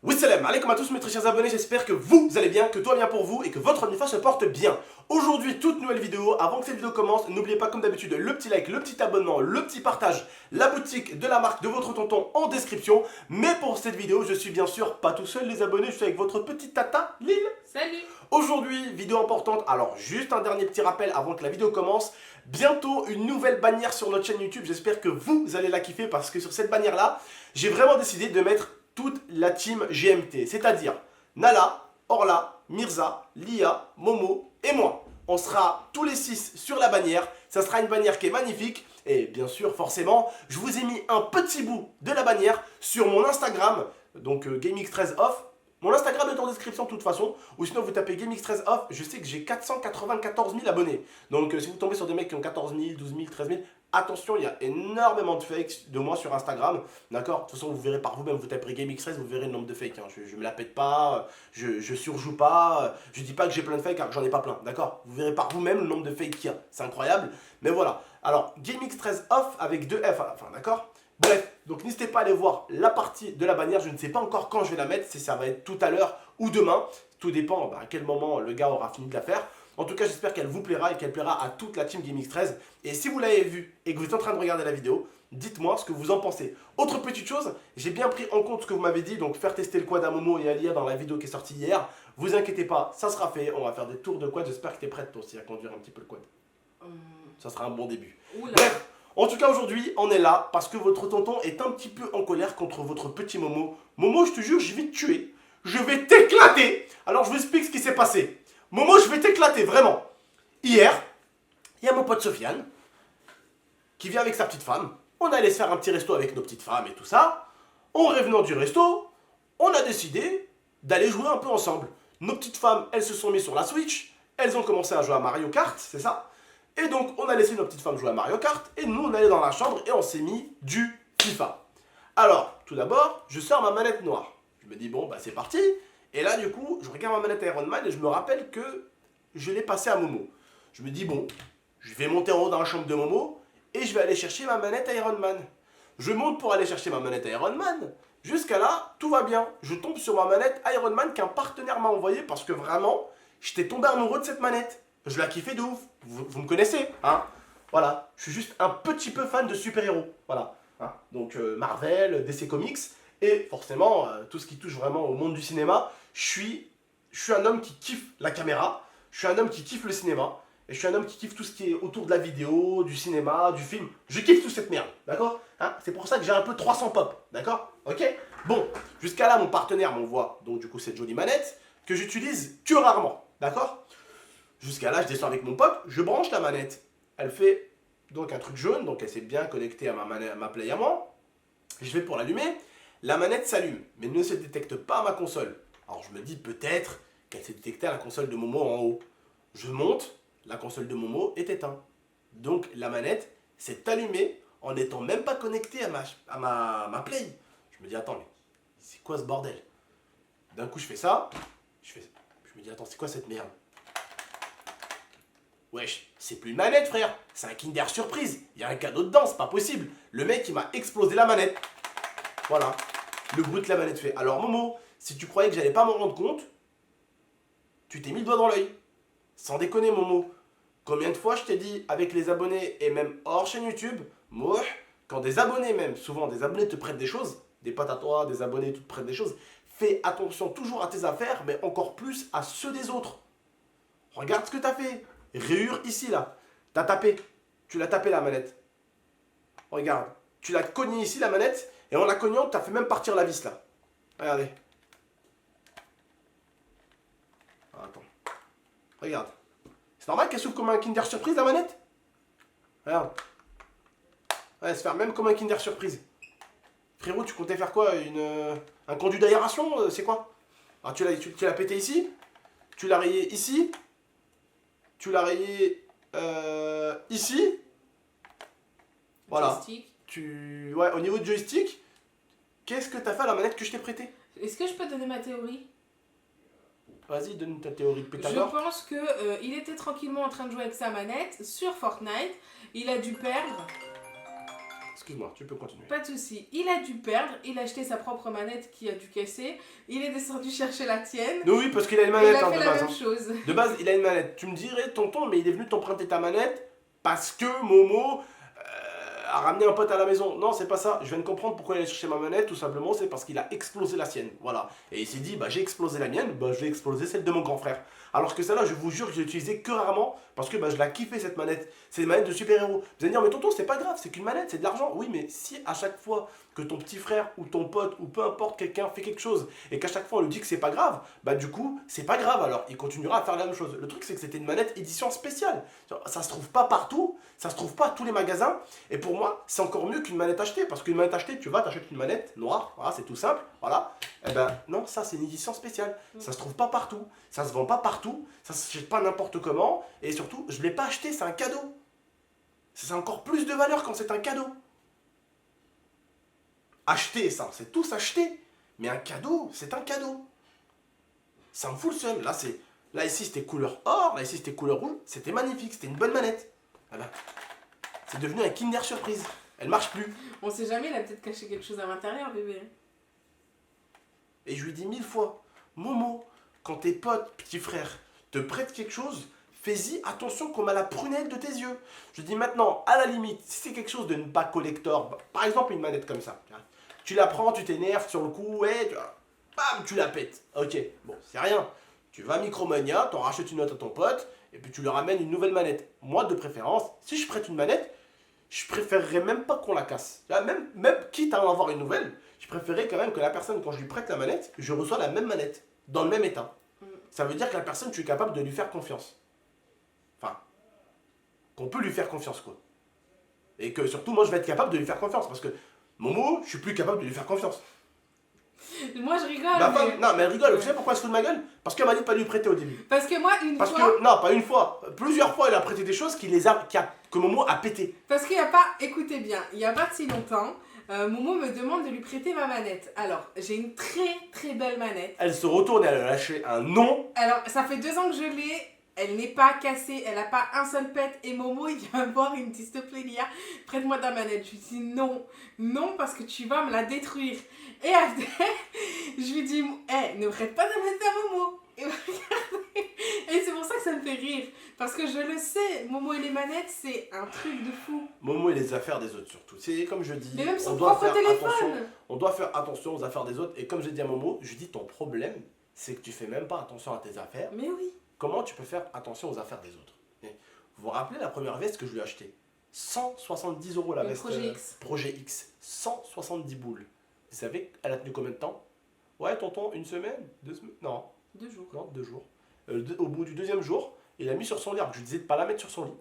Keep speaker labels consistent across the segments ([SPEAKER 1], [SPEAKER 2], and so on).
[SPEAKER 1] Oui, salam alaikum à tous mes très chers abonnés, j'espère que vous allez bien, que tout va bien pour vous et que votre OnlyFans se porte bien. Aujourd'hui, toute nouvelle vidéo. Avant que cette vidéo commence, n'oubliez pas comme d'habitude le petit like, le petit abonnement, le petit partage, la boutique de la marque de votre tonton en description. Mais pour cette vidéo, je suis bien sûr pas tout seul les abonnés, je suis avec votre petite tata Lille.
[SPEAKER 2] Salut.
[SPEAKER 1] Aujourd'hui, vidéo importante, alors juste un dernier petit rappel avant que la vidéo commence. Bientôt une nouvelle bannière sur notre chaîne YouTube, j'espère que vous allez la kiffer parce que sur cette bannière là, j'ai vraiment décidé de mettre toute la team GMT, c'est-à-dire Nala, Orla, Mirza, Lia, Momo et moi. On sera tous les 6 sur la bannière, ça sera une bannière qui est magnifique et bien sûr forcément, je vous ai mis un petit bout de la bannière sur mon Instagram, donc GameX13Off. Mon Instagram est en description de toute façon, ou sinon vous tapez GameX13Off, je sais que j'ai 494 000 abonnés. Donc si vous tombez sur des mecs qui ont 14 000, 12 000, 13 000, attention, il y a énormément de fakes de moi sur Instagram, d'accord. De toute façon, vous verrez par vous-même, vous taperez GameX13, vous verrez le nombre de fakes. Hein. Je me la pète pas, je surjoue pas, je dis pas que j'ai plein de fakes car j'en ai pas plein, d'accord. Vous verrez par vous-même le nombre de fakes qu'il y a, c'est incroyable. Mais voilà, alors GameX13Off avec 2 F à la fin, d'accord. Bref, donc n'hésitez pas à aller voir la partie de la bannière, je ne sais pas encore quand je vais la mettre, si ça va être tout à l'heure ou demain, tout dépend à quel moment le gars aura fini de la faire. En tout cas, j'espère qu'elle vous plaira et qu'elle plaira à toute la team GameX13. Et si vous l'avez vue et que vous êtes en train de regarder la vidéo, dites-moi ce que vous en pensez. Autre petite chose, j'ai bien pris en compte ce que vous m'avez dit, donc faire tester le quad à Momo et à Lia dans la vidéo qui est sortie hier. Vous inquiétez pas, ça sera fait, on va faire des tours de quad, j'espère que tu es prête toi aussi à conduire un petit peu le quad. Ça sera un bon début.
[SPEAKER 2] Oula.
[SPEAKER 1] Bref. En tout cas, aujourd'hui, on est là parce que votre tonton est un petit peu en colère contre votre petit Momo. Momo, je te jure, je vais te tuer. Je vais t'éclater. Alors, je vous explique ce qui s'est passé. Momo, je vais t'éclater, vraiment. Hier, il y a mon pote Sofiane qui vient avec sa petite femme. On allait se faire un petit resto avec nos petites femmes et tout ça. En revenant du resto, on a décidé d'aller jouer un peu ensemble. Nos petites femmes, elles se sont mises sur la Switch. Elles ont commencé à jouer à Mario Kart, c'est ça? Et donc, on a laissé nos petites femmes jouer à Mario Kart, et nous, on allait dans la chambre et on s'est mis du FIFA. Alors, tout d'abord, je sors ma manette noire. Je me dis, bon, bah c'est parti. Et là, du coup, je regarde ma manette Iron Man et je me rappelle que je l'ai passée à Momo. Je me dis, bon, je vais monter en haut dans la chambre de Momo et je vais aller chercher ma manette Iron Man. Je monte pour aller chercher ma manette Iron Man. Jusqu'à là, tout va bien. Je tombe sur ma manette Iron Man qu'un partenaire m'a envoyée parce que vraiment, j'étais tombé amoureux de cette manette. Je la kiffais de ouf. Vous me connaissez, hein? Voilà. Je suis juste un petit peu fan de super-héros. Voilà. Hein. Donc Marvel, DC Comics. Et forcément, tout ce qui touche vraiment au monde du cinéma, je suis un homme qui kiffe la caméra. Je suis un homme qui kiffe le cinéma. Et je suis un homme qui kiffe tout ce qui est autour de la vidéo, du cinéma, du film. Je kiffe toute cette merde, d'accord, hein? C'est pour ça que j'ai un peu 300 pop, d'accord? Ok. Bon, jusqu'à là, mon partenaire m'envoie, donc du coup, cette jolie manette, que j'utilise que rarement, d'accord? Jusqu'à là, je descends avec mon pote, je branche la manette. Elle fait donc un truc jaune, donc elle s'est bien connectée à ma play à moi. Je vais pour l'allumer, la manette s'allume, mais ne se détecte pas à ma console. Alors je me dis peut-être qu'elle s'est détectée à la console de Momo en haut. Je monte, la console de Momo est éteinte. Donc la manette s'est allumée en n'étant même pas connectée à ma play. Je me dis attends, mais c'est quoi ce bordel? D'un coup je fais ça, je me dis attends, c'est quoi cette merde? Wesh, c'est plus une manette, frère. C'est un Kinder Surprise. Il y a un cadeau dedans, c'est pas possible. Le mec, il m'a explosé la manette. Voilà. Le bruit que la manette fait. Alors, Momo, si tu croyais que j'allais pas m'en rendre compte, tu t'es mis le doigt dans l'œil. Sans déconner, Momo. Combien de fois je t'ai dit, avec les abonnés et même hors chaîne YouTube, moi, quand des abonnés même, souvent des abonnés te prêtent des choses, des potes à toi, des abonnés te prêtent des choses, fais attention toujours à tes affaires, mais encore plus à ceux des autres. Regarde ce que t'as fait. Rayure ici, là. T'as tapé. Tu l'as tapé, la manette. Regarde. Tu l'as cogné ici, la manette. Et en la cognant, t'as fait même partir la vis, là. Regardez. Ah, attends. Regarde. C'est normal qu'elle s'ouvre comme un Kinder Surprise, la manette? Regarde. Ouais, elle se fait même comme un Kinder Surprise. Frérot, tu comptais faire quoi? Un conduit d'aération? C'est quoi? Alors, tu l'as pété ici. Tu l'as rayé ici. Tu l'as rayé ici. Voilà.
[SPEAKER 2] Joystick.
[SPEAKER 1] Ouais, au niveau du joystick, qu'est-ce que t'as fait à la manette que je t'ai prêtée?
[SPEAKER 2] Est-ce que je peux donner ma théorie?
[SPEAKER 1] Vas-y, donne ta théorie de
[SPEAKER 2] Je
[SPEAKER 1] Pythagore.
[SPEAKER 2] pense que il était tranquillement en train de jouer avec sa manette sur Fortnite. Il a dû perdre.
[SPEAKER 1] excuse-moi, tu peux continuer.
[SPEAKER 2] Pas de souci. Il a dû perdre, il a acheté sa propre manette qui a dû casser, il est descendu chercher la tienne,
[SPEAKER 1] Oui, parce qu'il a une
[SPEAKER 2] et il
[SPEAKER 1] manette
[SPEAKER 2] a
[SPEAKER 1] hein,
[SPEAKER 2] fait
[SPEAKER 1] de
[SPEAKER 2] la
[SPEAKER 1] base.
[SPEAKER 2] même
[SPEAKER 1] Hein.
[SPEAKER 2] chose.
[SPEAKER 1] De base, il a une manette. Tu me dirais, tonton, mais il est venu t'emprunter ta manette parce que Momo a ramené un pote à la maison. Non, c'est pas ça. Je viens de comprendre pourquoi il allait chercher ma manette. Tout simplement, c'est parce qu'il a explosé la sienne. Voilà. Et il s'est dit, bah j'ai explosé la mienne, bah je vais exploser celle de mon grand frère. Alors que celle-là, je vous jure que j'ai utilisé que rarement parce que bah, je l'ai kiffé cette manette. C'est une manette de super-héros. Vous allez me dire, mais tonton, c'est pas grave, c'est qu'une manette, c'est de l'argent. Oui, mais si à chaque fois que ton petit frère ou ton pote ou peu importe quelqu'un fait quelque chose et qu'à chaque fois on lui dit que c'est pas grave, bah du coup, c'est pas grave alors. Il continuera à faire la même chose. Le truc, c'est que c'était une manette édition spéciale. Ça se trouve pas partout, ça se trouve pas à tous les magasins. Et pour moi, c'est encore mieux qu'une manette achetée parce qu'une manette achetée, tu vas, t'achètes une manette noire, voilà, c'est tout simple, voilà. Eh ben non, ça c'est une édition spéciale. Ça se trouve pas partout, ça se vend pas partout, ça se achète pas n'importe comment, et surtout, je l'ai pas acheté, c'est un cadeau. C'est encore plus de valeur quand c'est un cadeau. Acheter, ça, c'est tous acheter. Mais un cadeau, c'est un cadeau. Ça me fout le seum. Là ici c'était couleur or, là ici c'était couleur rouge, c'était magnifique, c'était une bonne manette. Ah ben, c'est devenu un Kinder Surprise. Elle marche plus.
[SPEAKER 2] On sait jamais, il a peut-être caché quelque chose à l'intérieur, bébé.
[SPEAKER 1] Et je lui dis 1000 fois, Momo, quand tes potes, petits frères, te prêtent quelque chose, fais-y attention comme à la prunelle de tes yeux. Je dis maintenant, à la limite, si c'est quelque chose de ne pas collector, par exemple une manette comme ça, tu la prends, tu t'énerves sur le coup, ouais, bam, tu la pètes. Ok, bon, c'est rien. Tu vas à Micromania, t'en rachètes une autre à ton pote, et puis tu lui ramènes une nouvelle manette. Moi, de préférence, si je prête une manette, je préférerais même pas qu'on la casse. Même quitte à en avoir une nouvelle, je préférerais quand même que la personne, quand je lui prête la manette, je reçois la même manette, dans le même état. Ça veut dire que la personne, tu es capable de lui faire confiance. Enfin, qu'on peut lui faire confiance, quoi. Et que surtout, moi, je vais être capable de lui faire confiance, parce que Momo, je suis plus capable de lui faire confiance.
[SPEAKER 2] Moi, je rigole.
[SPEAKER 1] Ma femme,
[SPEAKER 2] mais...
[SPEAKER 1] non, mais elle rigole, vous savez pourquoi elle se fout de ma gueule? Parce qu'elle m'a dit de pas lui prêter au début.
[SPEAKER 2] Parce que moi, une
[SPEAKER 1] Parce
[SPEAKER 2] fois...
[SPEAKER 1] que, non, pas une fois, plusieurs fois, elle a prêté des choses que Momo a pété.
[SPEAKER 2] Parce qu'il n'y a pas... Écoutez bien, il n'y a pas si longtemps, Momo me demande de lui prêter ma manette. Alors, j'ai une très très belle manette.
[SPEAKER 1] Elle se retourne et elle a lâché un non.
[SPEAKER 2] Alors, ça fait 2 ans que je l'ai. Elle n'est pas cassée, elle n'a pas un seul pet. Et Momo, il vient me voir, il me dit, s'il te plaît, Lia, prête-moi ta manette. Je lui dis non, non, parce que tu vas me la détruire. Et après, je lui dis, ne prête pas ta manette à Momo. Et, regardez. Et c'est pour ça que ça me fait rire. Parce que je le sais, Momo et les manettes, c'est un truc de fou.
[SPEAKER 1] Momo et les affaires des autres surtout. C'est comme je dis,
[SPEAKER 2] Mais même son
[SPEAKER 1] on doit
[SPEAKER 2] propre
[SPEAKER 1] faire
[SPEAKER 2] téléphone.
[SPEAKER 1] attention. On doit faire attention aux affaires des autres. Et comme j'ai dit à Momo, je dis ton problème, c'est que tu fais même pas attention à tes affaires.
[SPEAKER 2] Mais oui.
[SPEAKER 1] Comment tu peux faire attention aux affaires des autres? Vous vous rappelez la première veste que je lui ai achetée? 170 € la
[SPEAKER 2] Le
[SPEAKER 1] veste.
[SPEAKER 2] Projet X.
[SPEAKER 1] Projet X. 170 boules. Vous savez, elle a tenu combien de temps? Ouais, tonton, une semaine? 2 semaines? Non,
[SPEAKER 2] 2 jours.
[SPEAKER 1] non, 2 jours. Au bout du deuxième jour, il l'a mis sur son lit. Alors que je lui disais de pas la mettre sur son lit.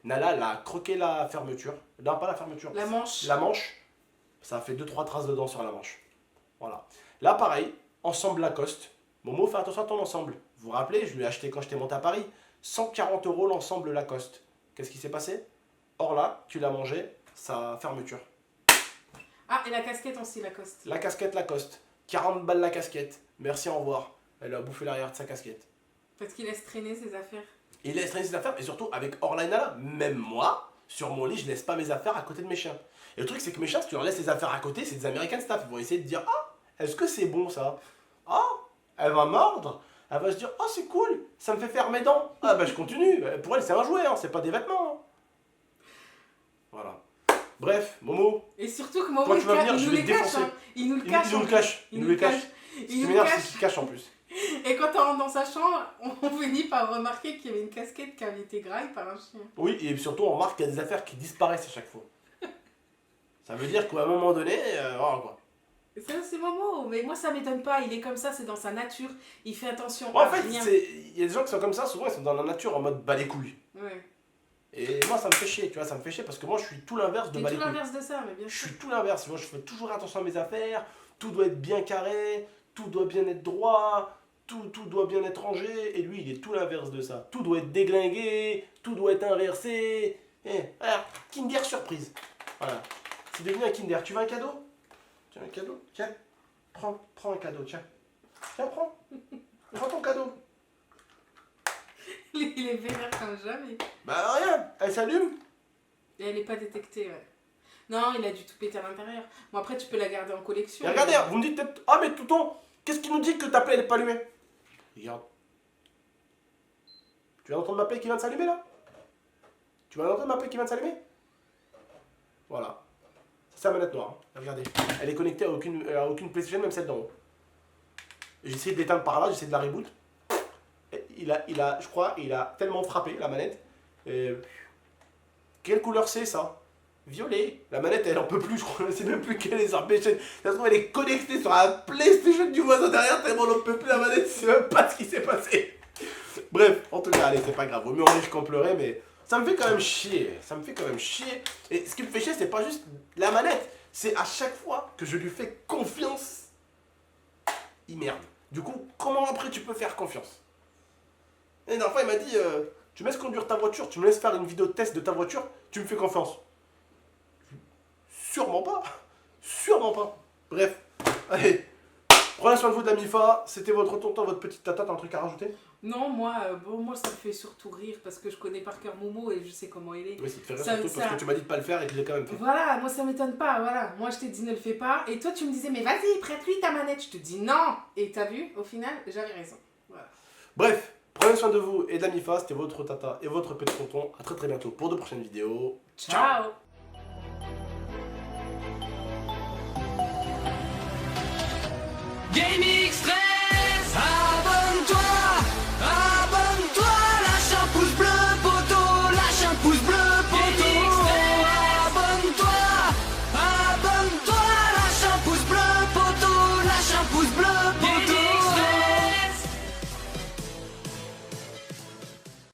[SPEAKER 1] Nala, elle a croqué la fermeture. Non, pas la fermeture.
[SPEAKER 2] La manche.
[SPEAKER 1] La manche. Ça a fait 2-3 traces dedans sur la manche. Voilà. Là, pareil, ensemble Lacoste. Momo, fais attention à ton ensemble. Vous vous rappelez, je lui ai acheté quand j'étais monté à Paris. 140 € l'ensemble Lacoste. Qu'est-ce qui s'est passé? Or là, tu l'as mangé, sa fermeture.
[SPEAKER 2] Ah, et la casquette aussi, Lacoste.
[SPEAKER 1] La casquette Lacoste. 40 balles la casquette. Merci, au revoir. Elle a bouffé l'arrière de sa casquette.
[SPEAKER 2] Parce qu'il laisse traîner ses affaires.
[SPEAKER 1] Il laisse traîner ses affaires, et surtout avec Orla et Nala, même moi, sur mon lit, je laisse pas mes affaires à côté de mes chiens. Et le truc, c'est que mes chiens, si tu leur laisses les affaires à côté, c'est des American Staff. Ils vont essayer de dire, ah, est-ce que c'est bon ça? Ah, elle va mordre. Elle va se dire, oh c'est cool, ça me fait faire mes dents. Ah bah je continue. Pour elle, c'est un jouet, hein, c'est pas des vêtements. Hein. Voilà. Bref, Momo.
[SPEAKER 2] Et surtout que Momo,
[SPEAKER 1] Quand tu vas venir,
[SPEAKER 2] il
[SPEAKER 1] je
[SPEAKER 2] nous
[SPEAKER 1] vais
[SPEAKER 2] les
[SPEAKER 1] te
[SPEAKER 2] cache.
[SPEAKER 1] défoncer.
[SPEAKER 2] Hein. Il nous le
[SPEAKER 1] Il
[SPEAKER 2] cache.
[SPEAKER 1] nous le cache. Il nous le cache.
[SPEAKER 2] Il
[SPEAKER 1] Ce qui
[SPEAKER 2] nous le
[SPEAKER 1] m'énerve, c'est
[SPEAKER 2] cache.
[SPEAKER 1] qu'il se cache en plus.
[SPEAKER 2] Et quand on rentre dans sa chambre, on finit par remarquer qu'il y avait une casquette qui avait été graille par un chien.
[SPEAKER 1] Oui, et surtout, on remarque qu'il y a des affaires qui disparaissent à chaque fois. Ça veut dire qu'à un moment donné, voilà quoi.
[SPEAKER 2] Ça, c'est Momo. Mais moi, ça m'étonne pas. Il est comme ça, c'est dans sa nature. Il fait attention
[SPEAKER 1] En
[SPEAKER 2] à
[SPEAKER 1] fait,
[SPEAKER 2] rien.
[SPEAKER 1] il y a des gens qui sont comme ça, souvent ils sont dans la nature en mode bas les couilles.
[SPEAKER 2] Ouais.
[SPEAKER 1] Et moi ça me fait chier, tu vois, ça me fait chier parce que moi je suis tout l'inverse de
[SPEAKER 2] C'est
[SPEAKER 1] bas les
[SPEAKER 2] tout
[SPEAKER 1] couilles.
[SPEAKER 2] l'inverse de ça, mais bien
[SPEAKER 1] Je
[SPEAKER 2] sûr.
[SPEAKER 1] suis tout l'inverse, moi je fais toujours attention à mes affaires, tout doit être bien carré, tout doit bien être droit, tout doit bien être rangé, et lui il est tout l'inverse de ça. Tout doit être déglingué, tout doit être inversé. Et voilà, Kinder surprise. Voilà, c'est devenu un Kinder. Tu veux un cadeau? Tu veux un cadeau? Tiens, prends un cadeau, tiens. Tiens, prends. Prends ton cadeau.
[SPEAKER 2] Il est vénère comme jamais.
[SPEAKER 1] Bah rien, elle s'allume.
[SPEAKER 2] Et elle n'est pas détectée, ouais. Non, il a dû tout péter à l'intérieur. Bon, après, tu peux la garder en collection.
[SPEAKER 1] Et regardez, vous me dites peut-être, ah mais tonton, qu'est-ce qui nous dit que ta plaie elle est pas allumée? Regarde. Tu viens d'entendre ma plaie qui vient de s'allumer là? Tu viens d'entendre ma plaie qui vient de s'allumer? Voilà. C'est la manette noire. Hein. Regardez. Elle est connectée à aucune PlayStation, même celle d'en haut. J'ai essayé de l'éteindre par là, j'ai essayé de la reboot. Et je crois, il a tellement frappé la manette. Et... Quelle couleur c'est ça? Violet. La manette elle en peut plus, je crois. Je sais même plus quelle est sa PlayStation. Ça se trouve, elle est connectée sur la PlayStation du voisin derrière, tellement on en peut plus la manette, je sais même pas ce qui s'est passé. Bref, en tout cas, allez, c'est pas grave. Vaut mieux en rire qu'en pleurer, mais ça me fait quand même chier. Ça me fait quand même chier. Et ce qui me fait chier, c'est pas juste la manette. C'est à chaque fois que je lui fais confiance, il merde. Du coup, comment après tu peux faire confiance? Et la dernière fois, il m'a dit tu me laisses conduire ta voiture, tu me laisses faire une vidéo de test de ta voiture, tu me fais confiance. Sûrement pas. Sûrement pas. Bref, allez. Prenez soin de vous de la MIFA. C'était votre tonton, votre petite tata, t'as un truc à rajouter?
[SPEAKER 2] Non, moi, ça me fait surtout rire parce que je connais par cœur Momo et je sais comment il est.
[SPEAKER 1] Oui, ça te fait rire
[SPEAKER 2] Ça-
[SPEAKER 1] surtout parce
[SPEAKER 2] ça-
[SPEAKER 1] que tu m'as dit de pas le faire et que je l'ai quand même fait.
[SPEAKER 2] Voilà, moi ça m'étonne pas, voilà. Moi je t'ai dit ne le fais pas et toi tu me disais mais vas-y, prête-lui ta manette. Je te dis non. Et t'as vu, au final, j'avais raison. Voilà.
[SPEAKER 1] Bref, prenez soin de vous et de la MIFA. C'était votre tata et votre petit tonton. À très très bientôt pour de prochaines vidéos.
[SPEAKER 2] Ciao.
[SPEAKER 3] Gaming